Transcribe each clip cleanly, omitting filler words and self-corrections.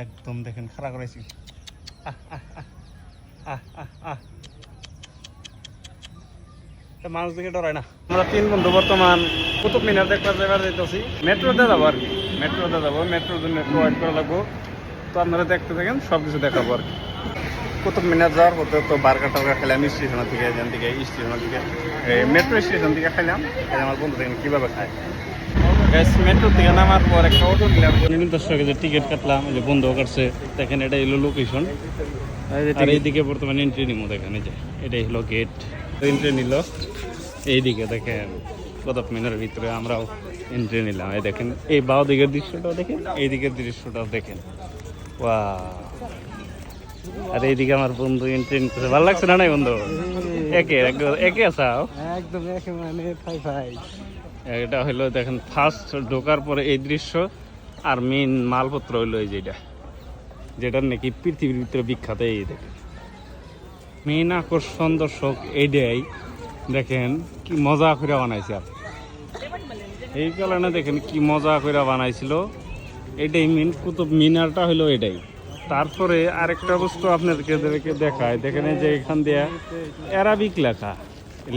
একদম দেখেন খাড়া করেছি। মানুষ দিকে ডরায় না। আমরা 3 বন্ধু বর্তমান কুতুব মিনার দেখতে যেতেছি। মেট্রোতে যাবো আর কি, মেট্রোতে যাবো। মেট্রোর জন্য একটু ওয়েট করা লাগবো। তো আপনারা দেখতে থাকেন, সব কিছু দেখাবো আর কি। কুতুব মিনার যাওয়ার পথে তো বার্গার টার্গার খেলাম স্টেশন থেকে, এখান থেকে স্টেশন থেকে মেট্রো স্টেশন থেকে খাইলাম। আমার বন্ধু দেখেন কীভাবে খায়। মেট্রো থেকে নামার পর একটা অটো নিলাম, 10 টাকা যে টিকিট কাটলাম, যে বন্ধু কাটছে। দেখেন এটা হলো লোকেশন, আর এইদিকে বর্তমানে এন্ট্রি নিমো। দেখেন এই যে এটাই হলো গেট, এন্ট্রি নিল। এইদিকে দেখেন কুতুব মিনারের ভিতরে আমরাও এন্ট্রি নিলাম। এই দেখেন এই বাঁ দিকের দৃশ্যটাও দেখেন, এই দিকের দৃশ্যটাও দেখেন। আর এইদিকে আমার বন্ধু এন্ট্রি নিতেছে। ভালো লাগছে না? নাই বন্ধু একে একে আসাও একদম একে মানে ফাই ফাই। এটা হইলো দেখেন ফার্স্ট ঢোকার পরে এই দৃশ্য। আর মেন মালপত্র হইলো এই যেটা নাকি পৃথিবীর ভিতরে বিখ্যাত। এই দেখেন মেন আকর্ষণ দর্শক এইটাই। দেখেন কি মজা করে বানাইছে। আর এই কারণে দেখেন কি মজা করে বানাইছিল। এটাই মেন কুতুব মিনারটা হইলো এটাই। তারপরে আরেকটা বস্তু আপনাদেরকে দেখায়। দেখেন যে এখান দিয়ে অ্যারাবিক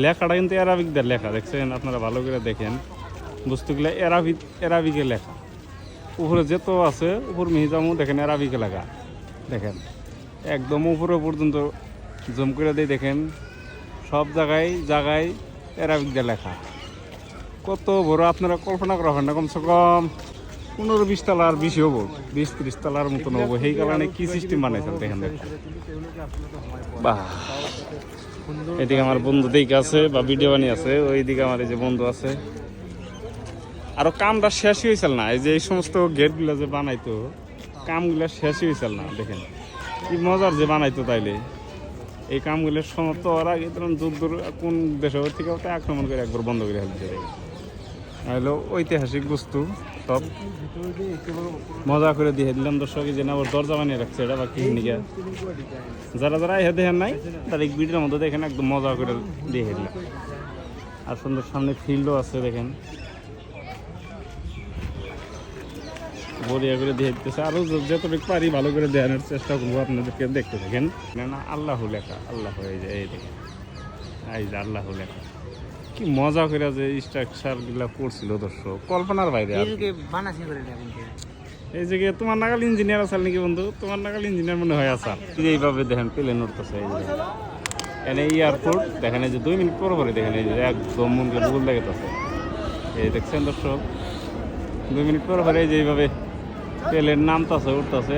লেখাটা কিন্তু অ্যারাবিক দিয়ে লেখা। দেখছেন আপনারা ভালো করে দেখেন, বস্তুগুলো অ্যারাবিকে লেখা। উপরে যেত আছে উপর মিহিজামও দেখেন অ্যারাবিকে লেখা। দেখেন একদম উপরে পর্যন্ত জুম করে দিয়ে দেখেন সব জায়গায় অ্যারাবিক দিয়ে লেখা। কত বড় আপনারা কল্পনা করা হয় না। কমসে কম 15-20 তলার বেশি হবো, 20-30 তলার মতন হবো। সেই কারণে কি সিস্টেম বানাইছে দেখেন। বাহ, এদিকে আমার বন্ধু দিকে আছে বা ভিডিও বানিয়ে আছে, ওইদিকে আমার এই যে বন্ধু আছে। আরো কামটা শেষই হয়েছিল না। এই যে এই সমস্ত গেটগুলো যে বানাইতো, কামগুলো শেষই হয়েছিল না। দেখেন কি মজার যে বানাইতো। তাইলে এই কামগুলোর সমাপ্ত হওয়ার আগে যুদ্ধ কোন দেশের থেকে আক্রমণ করে একবার বন্ধ করে ফেলতে হলো। ঐতিহাসিক বস্তু সব মজা করে দিয়ে দিলাম দর্শক। যে না ওর দরজা বানিয়ে রাখছে, এটা বা কি নিকে যারা এ দেখেন নাই তার এক ভিডিওর মধ্যে দেখেন একদম মজা করে দিয়ে দিলাম। আর সুন্দর সামনে ফিল্ডও আছে দেখেন, বড়িয়া করে দিয়ে দিতেছে। আরও যতটুকু পারি ভালো করে দেওয়ানোর চেষ্টা করবো আপনাদেরকে। দেখতে থাকেন। না আল্লাহ লেখা, আল্লাহ হয়ে যায়। এই দেখেন এই যে আল্লাহ লেখা। কি মজা করে যে স্ট্রাকচার গুলা করছিল দর্শক, কল্পনার বাইরে। এই যে তোমার নাগাল ইঞ্জিনিয়ার আসাল নাকি বন্ধু? তোমার নাগাল ইঞ্জিনিয়ার মনে হয় আসাল। এইভাবে দেখেন প্লেন উঠতেছে। এই যে এনে এয়ারপোর্ট দেখেন, এই যে 2 মিনিট পরে দেখেন এই যে একদম মনকে ভুল লেগেছে। এই দেখছেন দর্শক 2 মিনিট পরে এই যে এইভাবে প্লেন নামতেছে উঠতেছে।